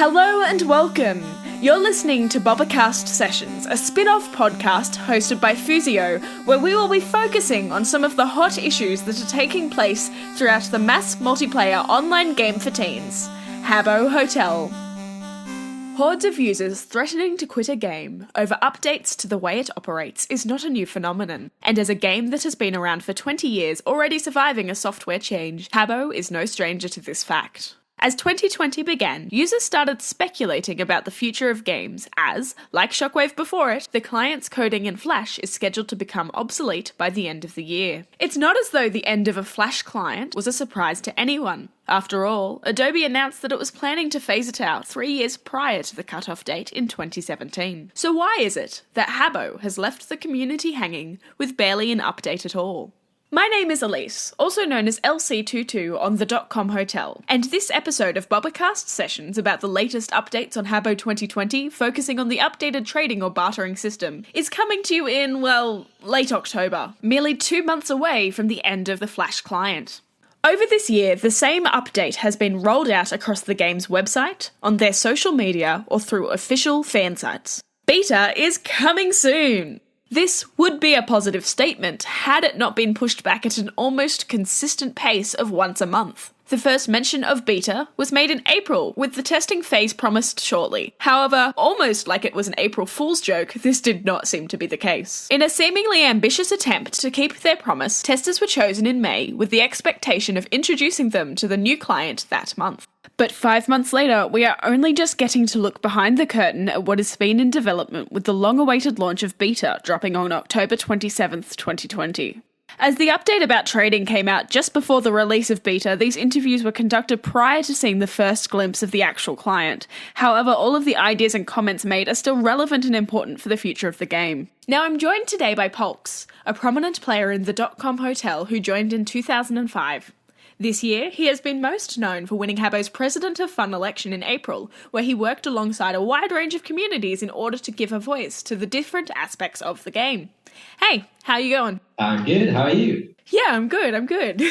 Hello and welcome! You're listening to BobbaCast Sessions, a spin-off podcast hosted by Fuusio, where we will be focusing on some of the hot issues that are taking place throughout the mass multiplayer online game for teens, Habbo Hotel. Hordes of users threatening to quit a game over updates to the way it operates is not a new phenomenon, and as a game that has been around for 20 years already surviving a software change, Habbo is no stranger to this fact. As 2020 began, users started speculating about the future of games as, like Shockwave before it, the client's coding in Flash is scheduled to become obsolete by the end of the year. It's not as though the end of a Flash client was a surprise to anyone. After all, Adobe announced that it was planning to phase it out 3 years prior to the cutoff date in 2017. So why is it that Habbo has left the community hanging with barely an update at all? My name is Elise, also known as LC22 on the .com Hotel, and this episode of BobbaCast Sessions about the latest updates on Habbo 2020, focusing on the updated trading or bartering system, is coming to you in, well, late October, merely 2 months away from the end of the Flash client. Over this year, the same update has been rolled out across the game's website, on their social media, or through official fansites. Beta is coming soon! This would be a positive statement had it not been pushed back at an almost consistent pace of once a month. The first mention of beta was made in April, with the testing phase promised shortly. However, almost like it was an April Fool's joke, this did not seem to be the case. In a seemingly ambitious attempt to keep their promise, testers were chosen in May, with the expectation of introducing them to the new client that month. But 5 months later, we are only just getting to look behind the curtain at what has been in development, with the long-awaited launch of beta dropping on October 27th, 2020. As the update about trading came out just before the release of beta, these interviews were conducted prior to seeing the first glimpse of the actual client. However, all of the ideas and comments made are still relevant and important for the future of the game. Now, I'm joined today by Pulx, a prominent player in the .com Hotel who joined in 2005. This year, he has been most known for winning Habbo's President of Fun election in April, where he worked alongside a wide range of communities in order to give a voice to the different aspects of the game. Hey, how you going? I'm good, how are you? Yeah, I'm good.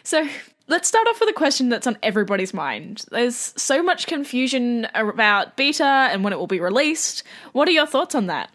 So, let's start off with a question that's on everybody's mind. There's so much confusion about beta and when it will be released. What are your thoughts on that?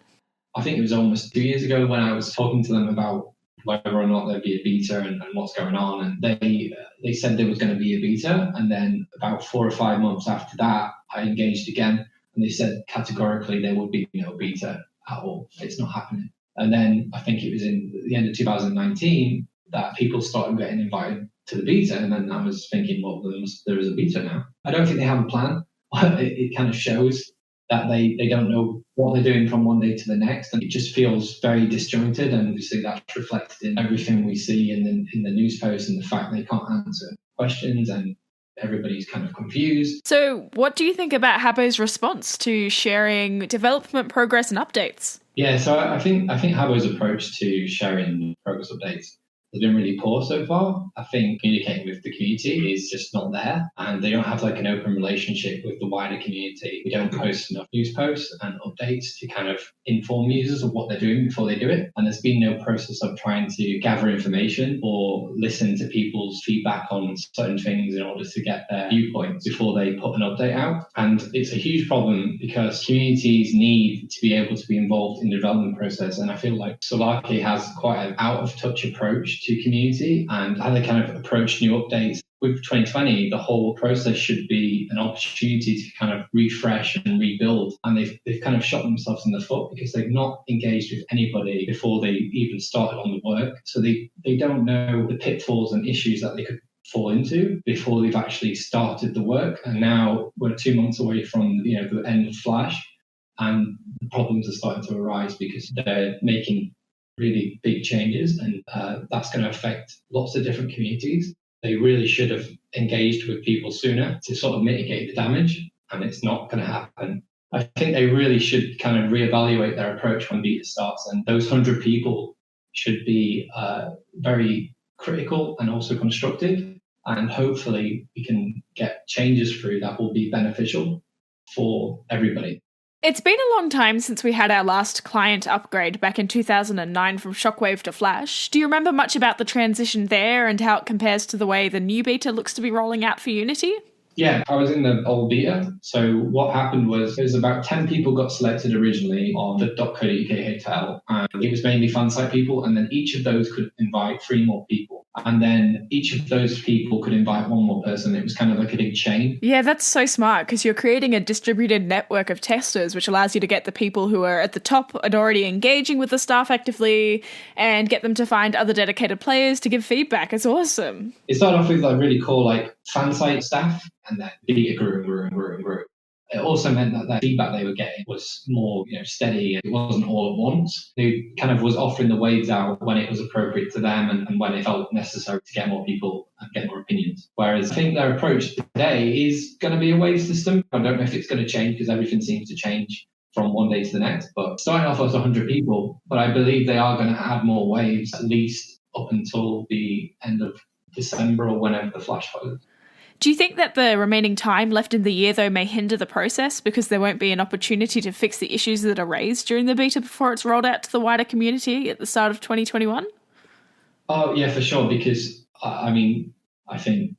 I think it was almost 2 years ago when I was talking to them about whether or not there'd be a beta and what's going on, and they said there was going to be a beta, and then about 4 or 5 months after that I engaged again and they said categorically there would be no beta at all. It's not happening. And then I think it was in the end of 2019 that people started getting invited to the beta, and then I was thinking, well, there is a beta now. I don't think they have a plan. It kind of shows that they don't know what they're doing from one day to the next, and it just feels very disjointed, and obviously that's reflected in everything we see in the news posts and the fact they can't answer questions and everybody's kind of confused. So what do you think about Habbo's response to sharing development progress and updates? Yeah, so I think Habbo's approach to sharing progress updates has been really poor so far. I think communicating with the community is just not there, and they don't have like an open relationship with the wider community. We don't post enough news posts and updates to kind of inform users of what they're doing before they do it. And there's been no process of trying to gather information or listen to people's feedback on certain things in order to get their viewpoints before they put an update out. And it's a huge problem because communities need to be able to be involved in the development process. And I feel like Solaki has quite an out of touch approach to community and how they kind of approach new updates. With 2020, the whole process should be an opportunity to kind of refresh and rebuild. And they've kind of shot themselves in the foot because they've not engaged with anybody before they even started on the work. So they don't know the pitfalls and issues that they could fall into before they've actually started the work. And now we're 2 months away from the end of Flash, and the problems are starting to arise because they're making really big changes, and that's going to affect lots of different communities. They really should have engaged with people sooner to sort of mitigate the damage, and it's not going to happen. I think they really should kind of reevaluate their approach when beta starts, and those 100 people should be very critical and also constructive, and hopefully we can get changes through that will be beneficial for everybody. It's been a long time since we had our last client upgrade back in 2009 from Shockwave to Flash. Do you remember much about the transition there and how it compares to the way the new beta looks to be rolling out for Unity? Yeah, I was in the old beta. So what happened was there's about 10 people got selected originally on the .co.uk hotel, and it was mainly fansite people, and then each of those could invite 3 more people. And then each of those people could invite 1 more person. It was kind of like a big chain. Yeah, that's so smart because you're creating a distributed network of testers, which allows you to get the people who are at the top and already engaging with the staff actively and get them to find other dedicated players to give feedback. It's awesome. It started off with like really cool like fansite staff, and then beta grew. It also meant that the feedback they were getting was more, steady. It wasn't all at once. It kind of was offering the waves out when it was appropriate to them and when it felt necessary to get more people and get more opinions. Whereas I think their approach today is going to be a wave system. I don't know if it's going to change because everything seems to change from one day to the next. But starting off as 100 people, but I believe they are going to add more waves at least up until the end of December or whenever the flash closes. Do you think that the remaining time left in the year, though, may hinder the process because there won't be an opportunity to fix the issues that are raised during the beta before it's rolled out to the wider community at the start of 2021? Oh, yeah, for sure, because, I think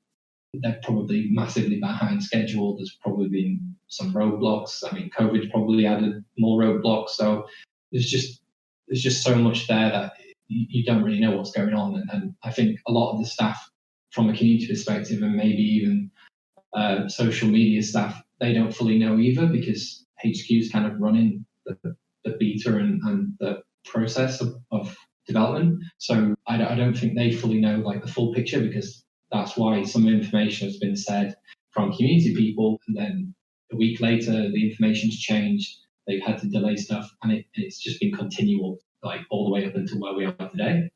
they're probably massively behind schedule. There's probably been some roadblocks. COVID's probably added more roadblocks. So there's just so much there that you don't really know what's going on. And I think a lot of the staff, from a community perspective, and maybe even social media staff, they don't fully know either because HQ's kind of running the beta and the process of development. So I don't think they fully know like the full picture, because that's why some information has been said from community people, and then a week later the information's changed. They've had to delay stuff, and it's just been continual, like all the way up until where we are today.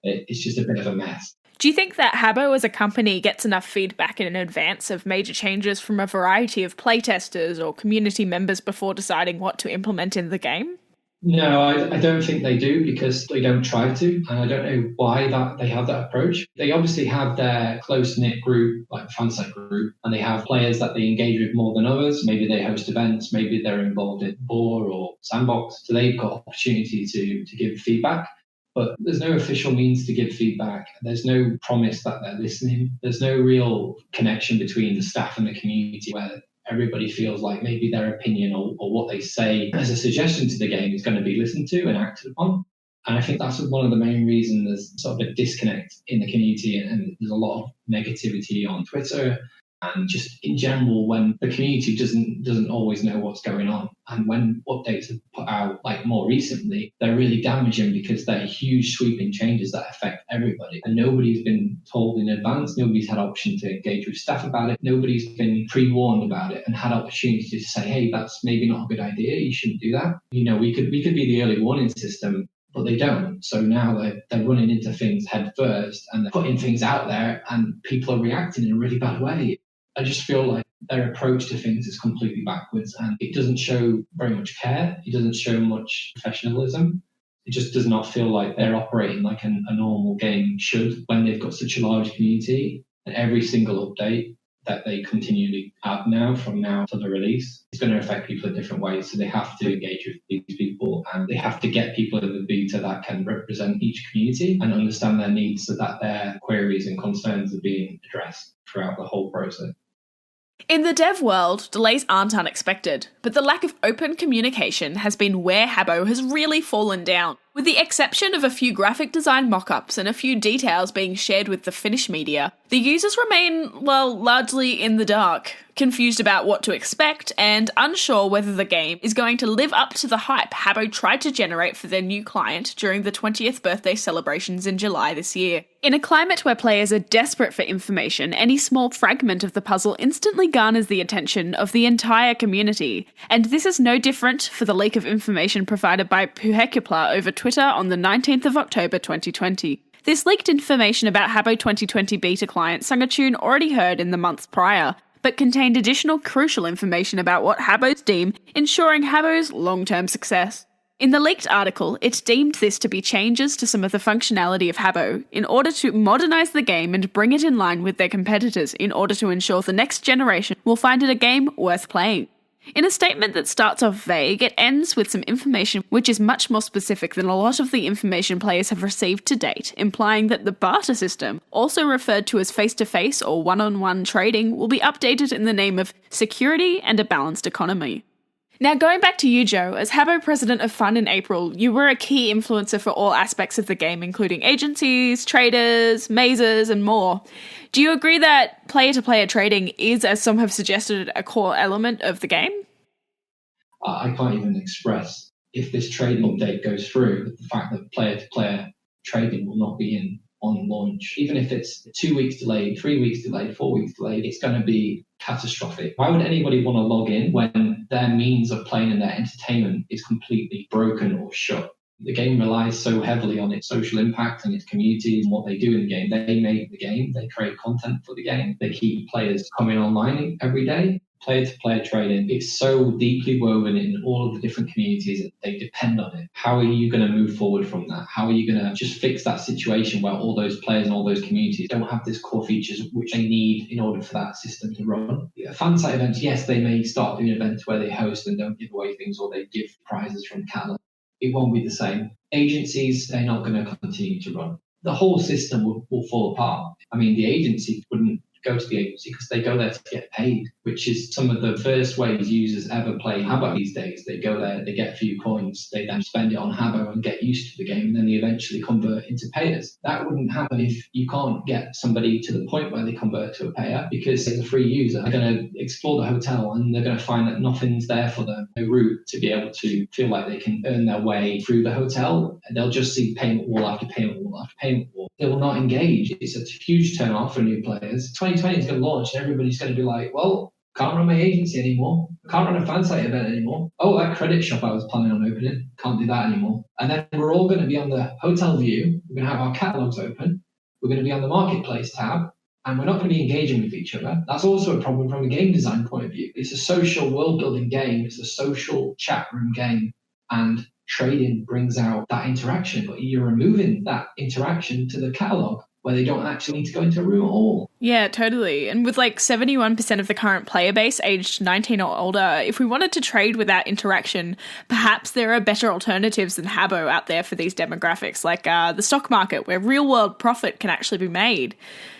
It's just a bit of a mess. Do you think that Habbo as a company gets enough feedback in advance of major changes from a variety of playtesters or community members before deciding what to implement in the game? No, I don't think they do, because they don't try to, and I don't know why that they have that approach. They obviously have their close-knit group, like the fansite group, and they have players that they engage with more than others. Maybe they host events, maybe they're involved in BOR or Sandbox, so they've got opportunity to give feedback. But there's no official means to give feedback. There's no promise that they're listening. There's no real connection between the staff and the community where everybody feels like maybe their opinion or what they say as a suggestion to the game is going to be listened to and acted upon. And I think that's one of the main reasons there's sort of a disconnect in the community, and there's a lot of negativity on Twitter and just in general when the community doesn't always know what's going on. And when updates are put out, like more recently, they're really damaging because they're huge sweeping changes that affect everybody. And nobody's been told in advance, nobody's had option to engage with staff about it, nobody's been pre-warned about it and had opportunity to say, hey, that's maybe not a good idea, you shouldn't do that. We could be the early warning system, but they don't. So now they're running into things head first and they're putting things out there and people are reacting in a really bad way. I just feel like their approach to things is completely backwards, and it doesn't show very much care. It doesn't show much professionalism. It just does not feel like they're operating like a normal game should when they've got such a large community, and every single update that they continually add from now to the release is going to affect people in different ways. So they have to engage with these people, and they have to get people in the beta that can represent each community and understand their needs so that their queries and concerns are being addressed throughout the whole process. In the dev world, delays aren't unexpected, but the lack of open communication has been where Habbo has really fallen down. With the exception of a few graphic design mock-ups and a few details being shared with the finished media, the users remain, largely in the dark, confused about what to expect and unsure whether the game is going to live up to the hype Habbo tried to generate for their new client during the 20th birthday celebrations in July this year. In a climate where players are desperate for information, any small fragment of the puzzle instantly garners the attention of the entire community, and this is no different for the leak of information provided by Puhekupla over Twitter on the 19th of October 2020. This leaked information about Habbo 2020 beta client sung a tune already heard in the months prior, but contained additional crucial information about what Habbo's deem ensuring Habbo's long-term success. In the leaked article, it deemed this to be changes to some of the functionality of Habbo in order to modernise the game and bring it in line with their competitors in order to ensure the next generation will find it a game worth playing. In a statement that starts off vague, it ends with some information which is much more specific than a lot of the information players have received to date, implying that the barter system, also referred to as face-to-face or one-on-one trading, will be updated in the name of security and a balanced economy. Now, going back to you, Joe, as Habbo President of Fun in April, you were a key influencer for all aspects of the game, including agencies, traders, mazes, and more. Do you agree that player-to-player trading is, as some have suggested, a core element of the game? I can't even express if this trading update goes through, the fact that player-to-player trading will not be in on launch. Even if it's 2 weeks delayed, 3 weeks delayed, 4 weeks delayed, it's going to be catastrophic. Why would anybody want to log in when their means of playing and their entertainment is completely broken or shut? The game relies so heavily on its social impact and its community and what they do in the game. They make the game, they create content for the game, they keep players coming online every day. Player-to-player trading, it's so deeply woven in all of the different communities that they depend on it. How are you going to move forward from that? How are you going to just fix that situation where all those players and all those communities don't have these core features which they need in order for that system to run? Fansite events, yes, they may start doing events where they host and don't give away things or they give prizes from the catalog. It won't be the same. Agencies, they're not going to continue to run. The whole system will fall apart. I mean, the agency wouldn't go to the agency because they go there to get paid, which is some of the first ways users ever play Habbo these days. They go there, they get a few coins, they then spend it on Habbo and get used to the game, and then they eventually convert into payers. That wouldn't happen if you can't get somebody to the point where they convert to a payer, because as a free user, they're going to explore the hotel and they're going to find that nothing's there for them, no route to be able to feel like they can earn their way through the hotel. They'll just see payment wall after payment wall after payment wall. They will not engage. It's a huge turn off for new players. 2020 is going to launch and everybody's going to be like, well, can't run my agency anymore. Can't run a fansite event anymore. Oh, that credit shop I was planning on opening, can't do that anymore. And then we're all going to be on the hotel view. We're going to have our catalogs open. We're going to be on the marketplace tab. And we're not going to be engaging with each other. That's also a problem from a game design point of view. It's a social world-building game. It's a social chat room game. And trading brings out that interaction, but you're removing that interaction to the catalog where they don't actually need to go into a room at all. Yeah, totally. And with like 71% of the current player base aged 19 or older, if we wanted to trade without interaction, perhaps there are better alternatives than Habbo out there for these demographics, like the stock market, where real-world profit can actually be made.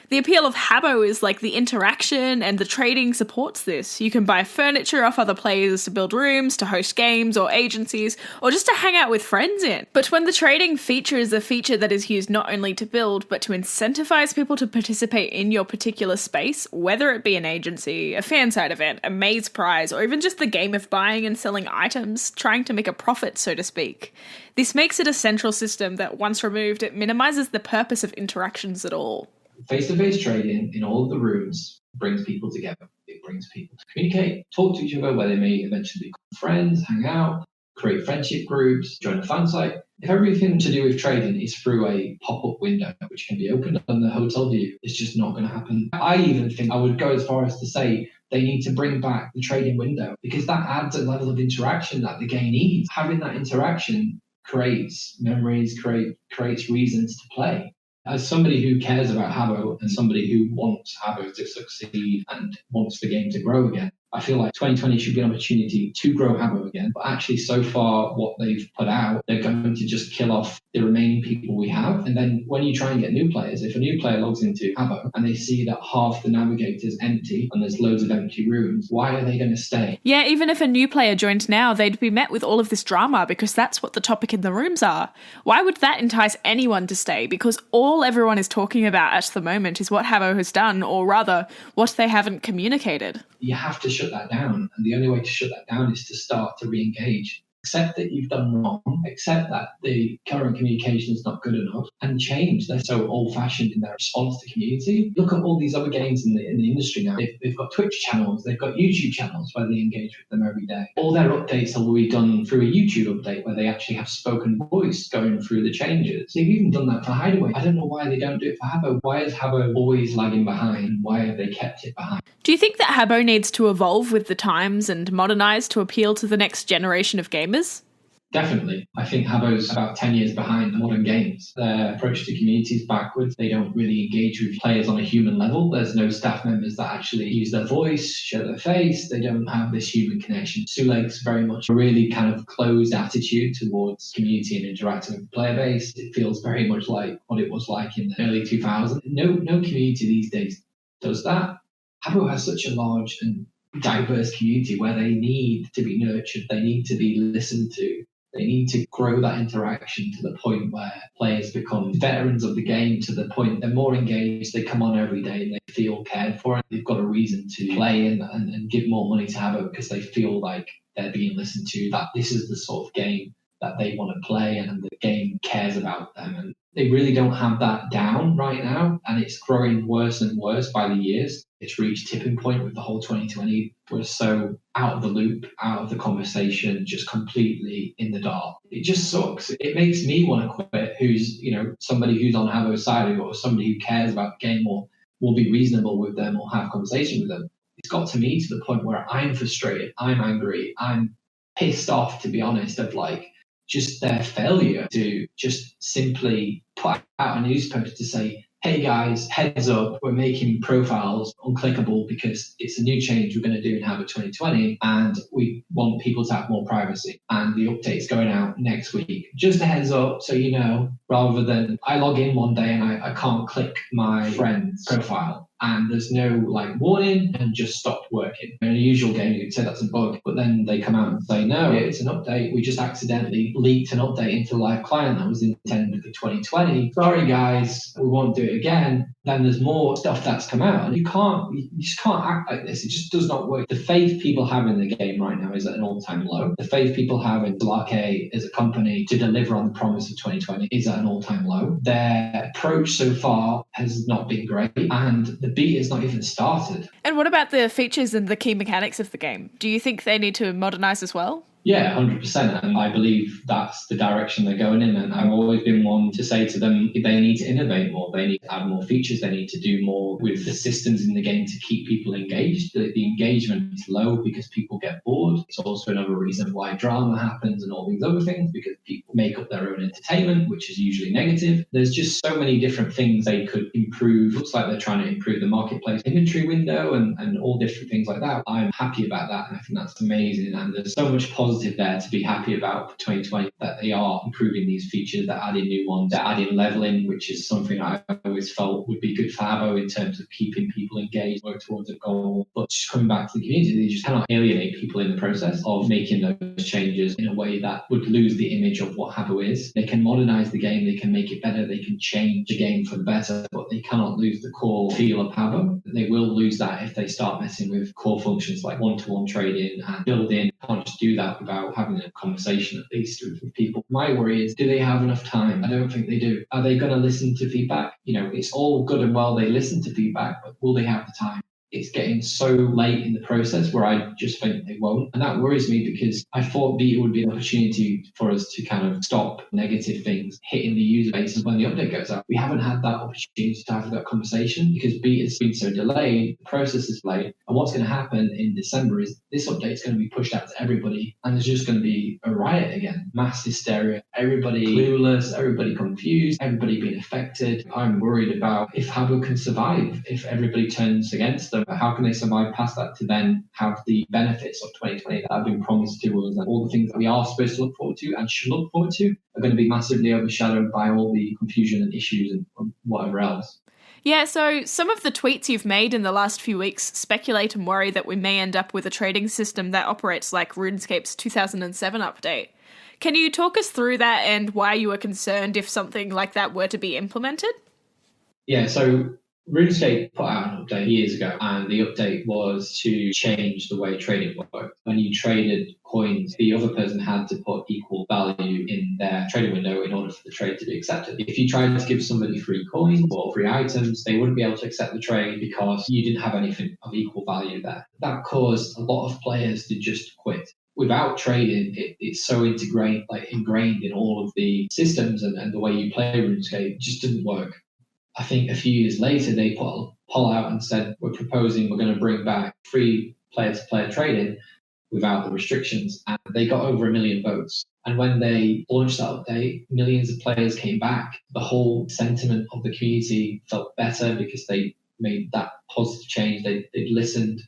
The appeal of Habbo is like the interaction, and the trading supports this. You can buy furniture off other players to build rooms, to host games or agencies, or just to hang out with friends in. But when the trading feature is a feature that is used not only to build, but to incentivize people to participate in your particular space, whether it be an agency, a fansite event, a maze prize, or even just the game of buying and selling items, trying to make a profit, so to speak. This makes it a central system that, once removed, it minimizes the purpose of interactions at all. Face-to-face trading in all of the rooms brings people together. It brings people to communicate, talk to each other, where they may eventually become friends, hang out, create friendship groups, join a fan site. If everything to do with trading is through a pop-up window, which can be opened on the hotel view, it's just not going to happen. I even think I would go as far as to say they need to bring back the trading window, because that adds a level of interaction that the game needs. Having that interaction creates memories, creates reasons to play. As somebody who cares about Habbo and somebody who wants Habbo to succeed and wants the game to grow again, I feel like 2020 should be an opportunity to grow Habbo again. But actually, so far, what they've put out, they're going to just kill off the remaining people we have. And then when you try and get new players, if a new player logs into Habbo and they see that half the navigator's empty and there's loads of empty rooms, why are they going to stay? Yeah, even if a new player joined now, they'd be met with all of this drama because that's what the topic in the rooms are. Why would that entice anyone to stay? Because all everyone is talking about at the moment is what Habbo has done, or rather, what they haven't communicated. You have to shut that down. And the only way to shut that down is to start to re-engage. Accept that you've done wrong, accept that the current communication is not good enough, and change. They're so old-fashioned in their response to community. Look at all these other games in the industry now. They've got Twitch channels, they've got YouTube channels where they engage with them every day. All their updates will be done through a YouTube update where they actually have spoken voice going through the changes. They've even done that for Hideaway. I don't know why they don't do it for Habbo. Why is Habbo always lagging behind? Why have they kept it behind? Do you think that Habbo needs to evolve with the times and modernise to appeal to the next generation of gamers? Definitely. I think Habbo's about 10 years behind modern games. Their approach to community is backwards. They don't really engage with players on a human level. There's no staff members that actually use their voice, show their face. They don't have this human connection. Suleik's very much a really kind of closed attitude towards community and interacting with the player base. It feels very much like what it was like in the early 2000s. No community these days does that. Habbo has such a large and diverse community where they need to be nurtured. They need to be listened to. They need to grow that interaction to the point where players become veterans of the game, to the point they're more engaged, they come on every day and they feel cared for, and they've got a reason to play and give more money to Habbo because they feel like they're being listened to, that this is the sort of game that they want to play and the game cares about them. And they really don't have that down right now, and it's growing worse and worse by the years. It's reached tipping point with the whole 2020. We're so out of the loop, out of the conversation, just completely in the dark. It just sucks. It makes me want to quit, who's, somebody who's on Habbo's side or somebody who cares about the game or will be reasonable with them or have a conversation with them. It's got to me to the point where I'm frustrated, I'm angry, I'm pissed off, to be honest, of just their failure to just simply put out a news post to say, hey guys, heads up, we're making profiles unclickable because it's a new change we're going to do in Habbo 2020 and we want people to have more privacy. And the update's going out next week. Just a heads up so you know, rather than I log in one day and I can't click my friend's profile and there's no warning and just stopped working. In a usual game, you'd say that's a bug, but then they come out and say, no, it's an update. We just accidentally leaked an update into live client that was intended for 2020. Sorry, guys, we won't do it again. Then there's more stuff that's come out, and you just can't act like this. It just does not work. The faith people have in the game right now is at an all-time low. The faith people have in Arcade as a company to deliver on the promise of 2020 is at an all-time low. Their approach so far has not been great, and the beta has not even started. And what about the features and the key mechanics of the game? Do you think they need to modernize as well? Yeah, 100%. And I believe that's the direction they're going in. And I've always been one to say to them, they need to innovate more. They need to add more features. They need to do more with the systems in the game to keep people engaged. The engagement is low because people get bored. It's also another reason why drama happens and all these other things, because people make up their own entertainment, which is usually negative. There's just so many different things they could improve. Looks like they're trying to improve the marketplace inventory window and all different things like that. I'm happy about that. And I think that's amazing. And there's so much positive there to be happy about for 2020, that they are improving these features, they're adding new ones, they're adding leveling, which is something I always felt would be good for Habbo in terms of keeping people engaged, work towards a goal. But just coming back to the community, they just cannot alienate people in the process of making those changes in a way that would lose the image of what Habbo is. They can modernize the game, they can make it better, they can change the game for the better, but they cannot lose the core feel of Habbo. They will lose that if they start messing with core functions like one-to-one trading and building. Can't just do that without having a conversation at least with people. My worry is, do they have enough time? I don't think they do. Are they going to listen to feedback? It's all good and well they listen to feedback, but will they have the time? It's getting so late in the process where I just think they won't. And that worries me because I thought beta would be an opportunity for us to kind of stop negative things hitting the user base when the update goes out. We haven't had that opportunity to have that conversation because beta's been so delayed, the process is delayed. And what's going to happen in December is this update is going to be pushed out to everybody and there's just going to be a riot again. Mass hysteria, everybody clueless, everybody confused, everybody being affected. I'm worried about if Habbo can survive, if everybody turns against them. How can they survive past that to then have the benefits of 2020 that have been promised to us, and all the things that we are supposed to look forward to and should look forward to are going to be massively overshadowed by all the confusion and issues and whatever else. Yeah, so some of the tweets you've made in the last few weeks speculate and worry that we may end up with a trading system that operates like RuneScape's 2007 update. Can you talk us through that and why you were concerned if something like that were to be implemented? Yeah, so RuneScape put out an update years ago, and the update was to change the way trading worked. When you traded coins, the other person had to put equal value in their trading window in order for the trade to be accepted. If you tried to give somebody free coins or free items, they wouldn't be able to accept the trade because you didn't have anything of equal value there. That caused a lot of players to just quit. Without trading, it's so ingrained in all of the systems and the way you play RuneScape, it just didn't work. I think a few years later, they put a poll out and said, we're going to bring back free player-to-player trading. without the restrictions. And they got over 1 million votes. And when they launched that update, millions of players came back. The whole sentiment of the community felt better because they made that positive change. They listened.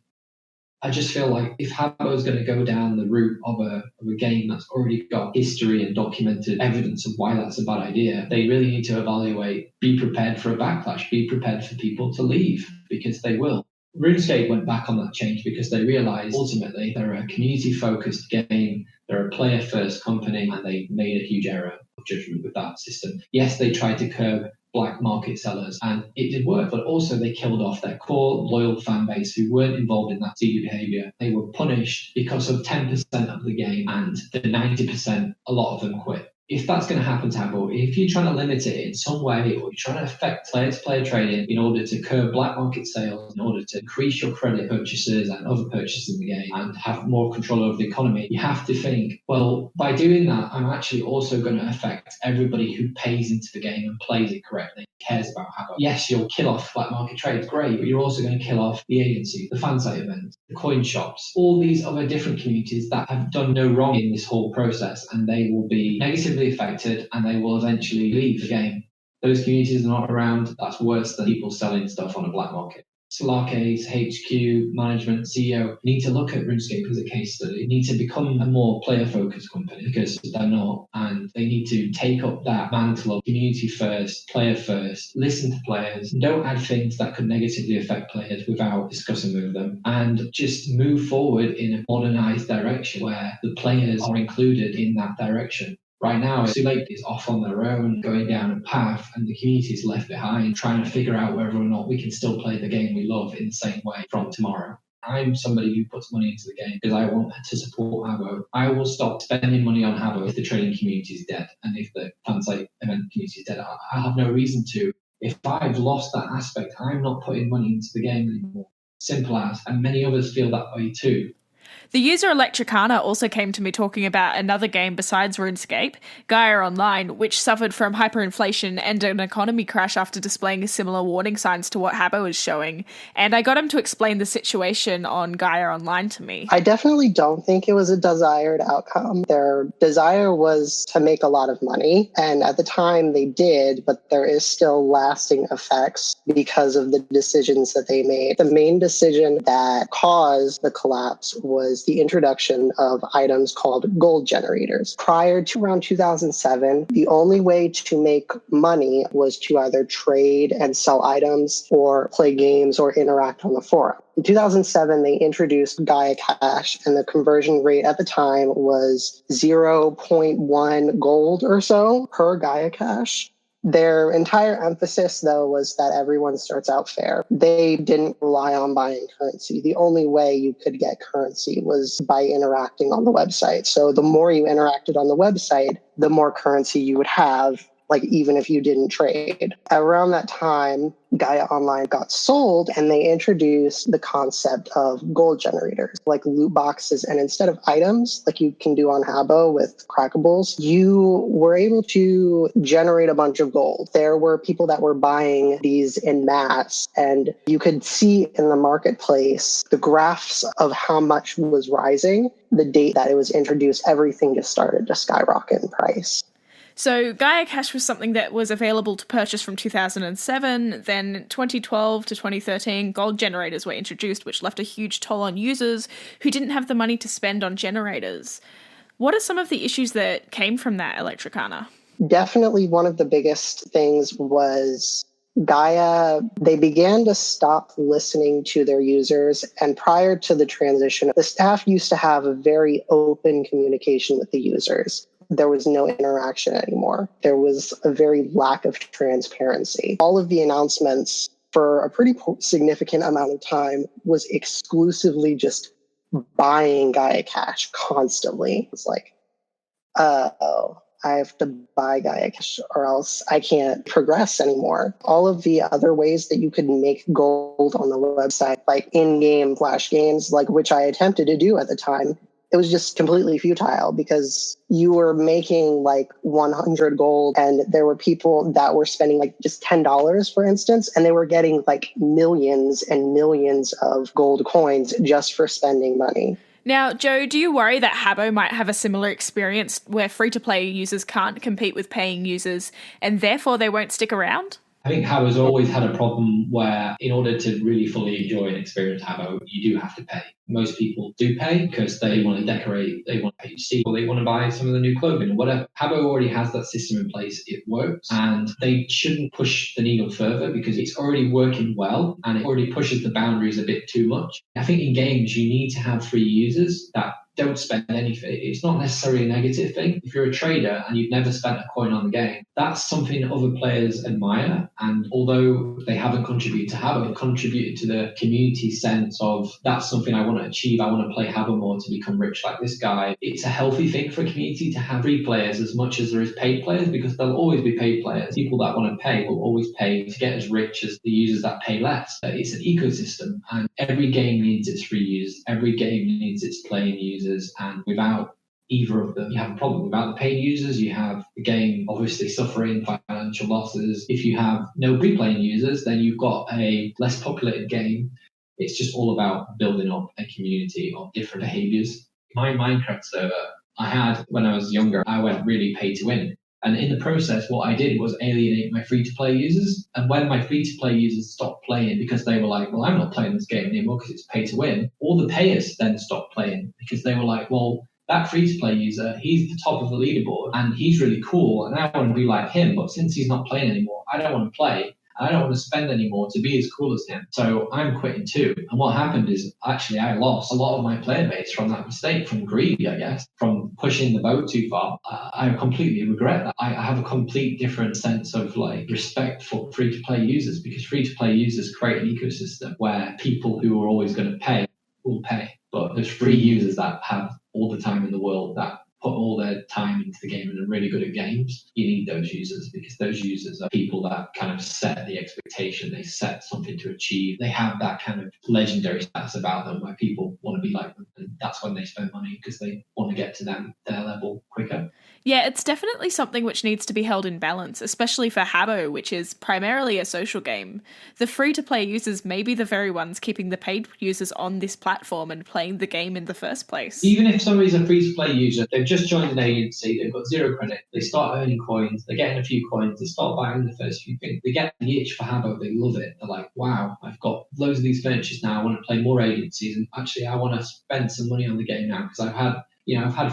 I just feel like if Habbo is going to go down the route of a game that's already got history and documented evidence of why that's a bad idea, they really need to evaluate, be prepared for a backlash, be prepared for people to leave, because they will. RuneScape went back on that change because they realized ultimately they're a community-focused game, they're a player-first company, and they made a huge error of judgment with that system. Yes, they tried to curb black market sellers, and it did work, but also they killed off their core loyal fan base who weren't involved in that seedy behavior. They were punished because of 10% of the game, and the 90%, a lot of them quit. If that's going to happen to Habbo, if you're trying to limit it in some way, or you're trying to affect player-to-player trading in order to curb black market sales, in order to increase your credit purchases and other purchases in the game, and have more control over the economy, you have to think, well, by doing that, I'm actually also going to affect everybody who pays into the game and plays it correctly, cares about Habbo. Yes, you'll kill off black market trades, great, but you're also going to kill off the agency, the fansite events, the coin shops, all these other different communities that have done no wrong in this whole process, and they will be negatively affected and they will eventually leave the game. Those communities are not around. That's worse than people selling stuff on a black market. Solarcase, HQ, management, CEO need to look at RuneScape as a case study. Need to become a more player-focused company, because they're not, and they need to take up that mantle of community first, player first, listen to players, don't add things that could negatively affect players without discussing with them, and just move forward in a modernized direction where the players are included in that direction. Right now, Speculate is off on their own, going down a path, and the community is left behind, trying to figure out whether or not we can still play the game we love in the same way from tomorrow. I'm somebody who puts money into the game because I want to support Habbo. I will stop spending money on Habbo if the trading community is dead, and if the fansite event community is dead. I have no reason to. If I've lost that aspect, I'm not putting money into the game anymore. Simple as, and many others feel that way too. The user Electricana also came to me talking about another game besides RuneScape, Gaia Online, which suffered from hyperinflation and an economy crash after displaying similar warning signs to what Habbo is showing. And I got him to explain the situation on Gaia Online to me. I definitely don't think it was a desired outcome. Their desire was to make a lot of money, and at the time they did, but there is still lasting effects because of the decisions that they made. The main decision that caused the collapse was the introduction of items called gold generators. Prior to around 2007, the only way to make money was to either trade and sell items or play games or interact on the forum. In 2007, they introduced Gaia Cash, and the conversion rate at the time was 0.1 gold or so per Gaia Cash. Their entire emphasis, though, was that everyone starts out fair. They didn't rely on buying currency. The only way you could get currency was by interacting on the website. So the more you interacted on the website, the more currency you would have, like even if you didn't trade. Around that time, Gaia Online got sold, and they introduced the concept of gold generators, like loot boxes. And instead of items, like you can do on Habbo with crackables, you were able to generate a bunch of gold. There were people that were buying these in mass, and you could see in the marketplace the graphs of how much was rising. The date that it was introduced, everything just started to skyrocket in price. So Gaia Cash was something that was available to purchase from 2007. Then 2012 to 2013, gold generators were introduced, which left a huge toll on users who didn't have the money to spend on generators. What are some of the issues that came from that, Electricana? Definitely one of the biggest things was Gaia, they began to stop listening to their users. And prior to the transition, the staff used to have a very open communication with the users. There was no interaction anymore. There was a very lack of transparency. All of the announcements for a pretty significant amount of time was exclusively just buying Gaia Cash constantly. It's like, oh, I have to buy Gaia Cash or else I can't progress anymore. All of the other ways that you could make gold on the website, like in-game flash games, like which I attempted to do at the time, it was just completely futile because you were making like 100 gold, and there were people that were spending like just $10, for instance, and they were getting like millions and millions of gold coins just for spending money. Now, Joe, do you worry that Habbo might have a similar experience where free-to-play users can't compete with paying users and therefore they won't stick around? I think Habbo's always had a problem where in order to really fully enjoy and experience Habbo, you do have to pay. Most people do pay because they want to decorate, they want to pay see, or they want to buy some of the new clothing or whatever. Habbo already has that system in place. It works, and they shouldn't push the needle further because it's already working well and it already pushes the boundaries a bit too much. I think in games, you need to have free users that don't spend anything. It's not necessarily a negative thing. If you're a trader and you've never spent a coin on the game, that's something other players admire. And although they haven't contributed to Habbo, they've contributed to the community sense of that's something I want to achieve. I want to play Habbo more to become rich like this guy. It's a healthy thing for a community to have free players as much as there is paid players, because there'll always be paid players. People that want to pay will always pay to get as rich as the users that pay less. It's an ecosystem, and every game needs its free users. Every game needs its playing users. And without either of them, you have a problem. Without the paid users, you have the game obviously suffering financial losses. If you have no pre-playing users, then you've got a less populated game. It's just all about building up a community of different behaviors. My Minecraft server I had when I was younger, I went really pay to win. And in the process, what I did was alienate my free-to-play users. And when my free-to-play users stopped playing because they were like, well, I'm not playing this game anymore because it's pay to win, all the payers then stopped playing because they were like, well, that free-to-play user, he's the top of the leaderboard and he's really cool and I want to be like him. But since he's not playing anymore, I don't want to play. I don't want to spend any more to be as cool as him. So I'm quitting too. And what happened is actually I lost a lot of my player base from that mistake, from greed, I guess, from pushing the boat too far. I completely regret that. I have a complete different sense of like respect for free-to-play users, because free-to-play users create an ecosystem where people who are always going to pay will pay. But there's free users that have all the time in the world that put all their time into the game and are really good at games. You need those users because those users are people that kind of set the expectation. They set something to achieve. They have that kind of legendary status about them where people want to be like them. And that's when they spend money, because they want to get to their level quicker. Yeah, it's definitely something which needs to be held in balance, especially for Habbo, which is primarily a social game. The free-to-play users may be the very ones keeping the paid users on this platform and playing the game in the first place. Even if somebody's a free-to-play user, they've just joined an agency, they've got 0 credit, they start earning coins, they're getting a few coins, they start buying the first few things, they get the itch for Habbo, they love it. They're like, wow, I've got loads of these furnitures now, I want to play more agencies, and actually I want to spend some money on the game now because I've had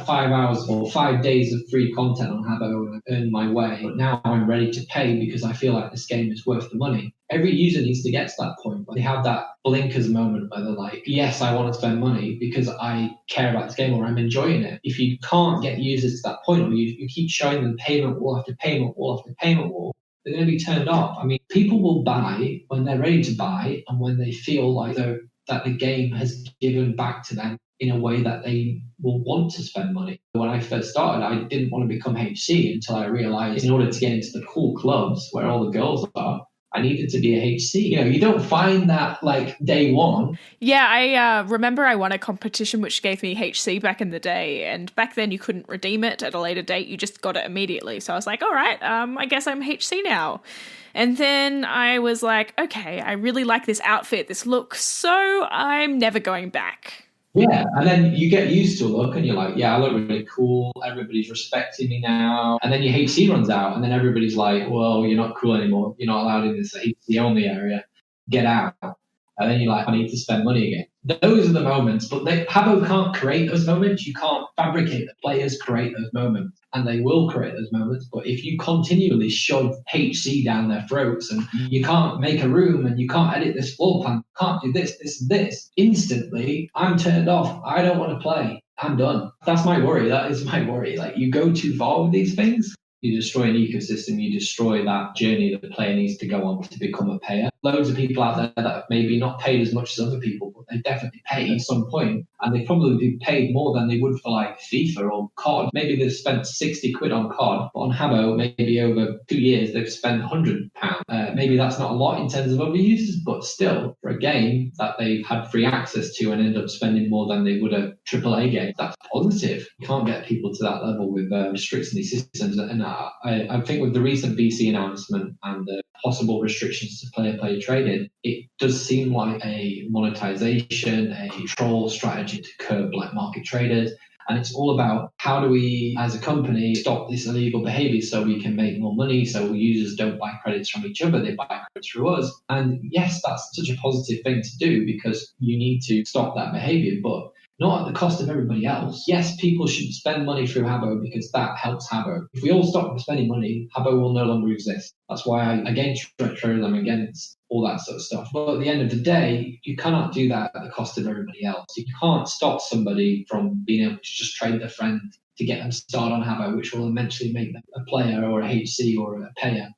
5 hours or 5 days of free content on Habbo and I've earned my way, but now I'm ready to pay because I feel like this game is worth the money. Every user needs to get to that point where they have that blinkers moment where they're like, yes, I want to spend money because I care about this game or I'm enjoying it. If you can't get users to that point, or you keep showing them payment wall after payment wall after payment wall, they're going to be turned off. I mean, people will buy when they're ready to buy and when they feel like that the game has given back to them in a way that they will want to spend money. When I first started, I didn't want to become HC until I realized in order to get into the cool clubs where all the girls are, I needed to be a HC. You don't find that like day one. Yeah, I remember I won a competition which gave me HC back in the day, and back then you couldn't redeem it at a later date, you just got it immediately. So I was like, all right, I guess I'm HC now. And then I was like, okay, I really like this outfit, this look, so I'm never going back. Yeah, and then you get used to a look and you're like, yeah, I look really cool. Everybody's respecting me now. And then your HC runs out and then everybody's like, well, you're not cool anymore. You're not allowed in this HC only area. Get out. And then you're like, I need to spend money again. Those are the moments, but Habbo can't create those moments. You can't fabricate. The players create those moments, and they will create those moments. But if you continually shove HC down their throats and you can't make a room and you can't edit this floor plan, can't do this, instantly, I'm turned off. I don't want to play. I'm done. That's my worry. That is my worry. Like, you go too far with these things, you destroy an ecosystem, you destroy that journey that the player needs to go on to become a payer. Loads of people out there that have maybe not paid as much as other people, but they definitely pay at some point, and they probably be paid more than they would for like FIFA or COD. Maybe they've spent 60 quid on COD, but on Habbo, maybe over 2 years, they've spent £100. Maybe that's not a lot in terms of other users, but still, for a game that they've had free access to and end up spending more than they would a AAA game, that's positive. You can't get people to that level with restricting these systems, and I think with the recent VC announcement and the possible restrictions to player trading, it does seem like a monetization, a control strategy to curb black market traders. And it's all about how do we, as a company, stop this illegal behavior so we can make more money, so users don't buy credits from each other, they buy credits through us. And yes, that's such a positive thing to do because you need to stop that behavior, but not at the cost of everybody else. Yes, people should spend money through Habbo because that helps Habbo. If we all stop spending money, Habbo will no longer exist. That's why I'm against retro, I'm against all that sort of stuff. But at the end of the day, you cannot do that at the cost of everybody else. You can't stop somebody from being able to just trade their friend to get them started on Habbo, which will eventually make them a player or a HC or a payer.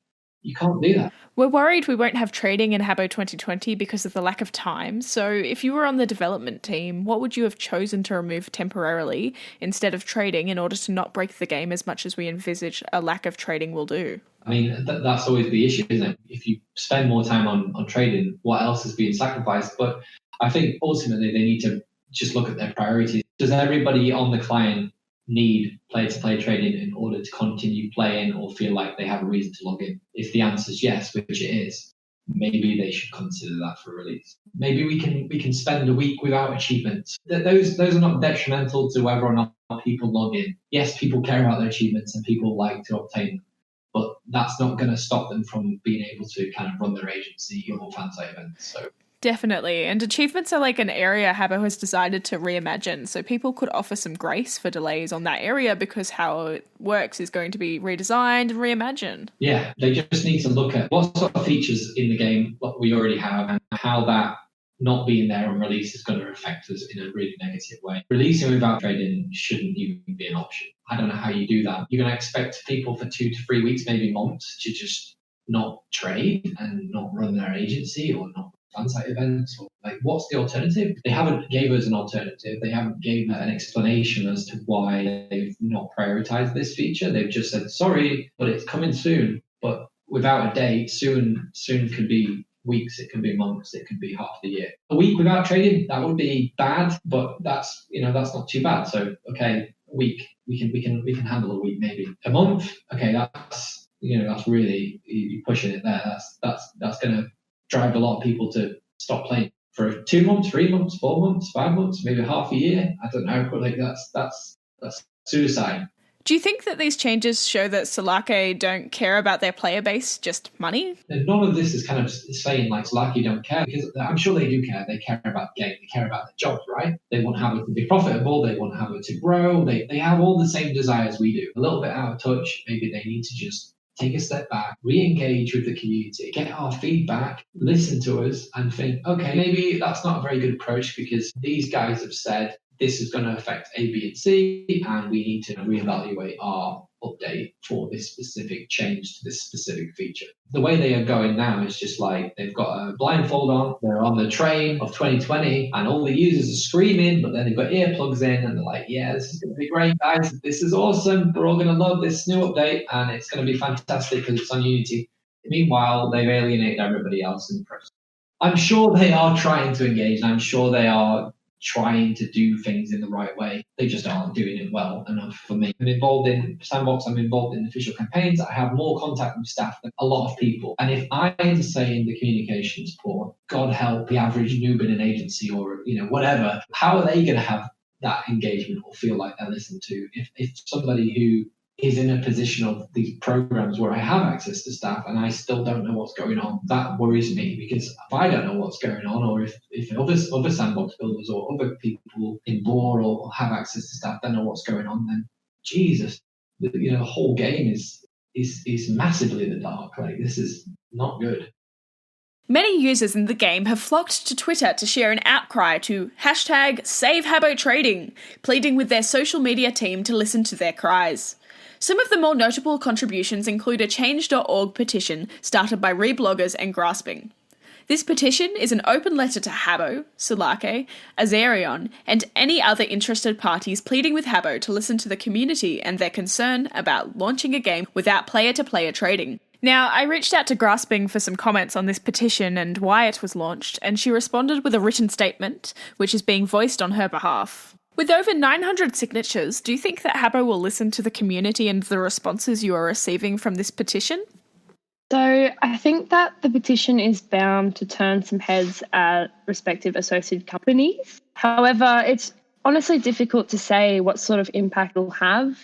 You can't do that. We're worried we won't have trading in Habbo 2020 because of the lack of time. So if you were on the development team, what would you have chosen to remove temporarily instead of trading in order to not break the game as much as we envisage a lack of trading will do? I mean, that's always the issue, isn't it? If you spend more time on trading, what else is being sacrificed? But I think ultimately they need to just look at their priorities. Does everybody on the client need player-to-player trading in order to continue playing or feel like they have a reason to log in? If the answer is yes, which it is, maybe they should consider that for release. Maybe we can spend a week without achievements. Those are not detrimental to whether or not people log in. Yes, people care about their achievements and people like to obtain them, but that's not going to stop them from being able to kind of run their agency or fansite events. So definitely. And achievements are like an area Habbo has decided to reimagine. So people could offer some grace for delays on that area because how it works is going to be redesigned and reimagined. Yeah, they just need to look at what sort of features in the game what we already have and how that not being there on release is going to affect us in a really negative way. Releasing without trading shouldn't even be an option. I don't know how you do that. You're going to expect people for 2 to 3 weeks, maybe months, to just not trade and not run their agency or not fansite events, or like what's the alternative? They haven't gave us an alternative. They haven't gave an explanation as to why they've not prioritized this feature. They've just said sorry, but it's coming soon. But without a date, soon could be weeks, it can be months, it can be half the year. A week without trading, that would be bad, but that's not too bad. So okay, a week we can handle a week, maybe a month. Okay, that's really you pushing it there. That's going to drive a lot of people to stop playing for 2 months, 3 months, 4 months, 5 months, maybe half a year. I don't know, but like that's suicide. Do you think that these changes show that Solake don't care about their player base, just money? And none of this is kind of saying like Solake don't care, because I'm sure they do care. They care about the game. They care about the jobs, right? They want Habbo to be profitable. They want Habbo to grow. They have all the same desires we do. A little bit out of touch. Maybe they need to just take a step back, re-engage with the community, get our feedback, listen to us and think, okay, maybe that's not a very good approach because these guys have said this is going to affect A, B, and C, and we need to reevaluate our update for this specific change to this specific feature. The way they are going now is just like they've got a blindfold on, they're on the train of 2020, and all the users are screaming, but then they've got earplugs in, and they're like, yeah, this is going to be great, guys. This is awesome. We're all going to love this new update, and it's going to be fantastic because it's on Unity. Meanwhile, they've alienated everybody else in the process. I'm sure they are trying to engage, and I'm sure they are trying to do things in the right way. They just aren't doing it well enough for me. I'm involved in Sandbox, I'm involved in official campaigns, I have more contact with staff than a lot of people. And if I had to say in the communications port, God help the average noob in an agency or whatever, how are they going to have that engagement or feel like they're listened to if somebody who is in a position of these programs where I have access to staff and I still don't know what's going on? That worries me, because if I don't know what's going on, or if other sandbox builders or other people in Boar or have access to staff don't know what's going on, then Jesus, the whole game is massively in the dark. Like, this is not good. Many users in the game have flocked to Twitter to share an outcry to #SaveHabboTrading, pleading with their social media team to listen to their cries. Some of the more notable contributions include a change.org petition started by rebloggers and Grasping. This petition is an open letter to Habbo, Solake, Azerion, and any other interested parties pleading with Habbo to listen to the community and their concern about launching a game without player-to-player trading. Now, I reached out to Grasping for some comments on this petition and why it was launched, and she responded with a written statement, which is being voiced on her behalf. With over 900 signatures, do you think that Habbo will listen to the community and the responses you are receiving from this petition? So I think that the petition is bound to turn some heads at respective associated companies. However, it's honestly difficult to say what sort of impact it will have.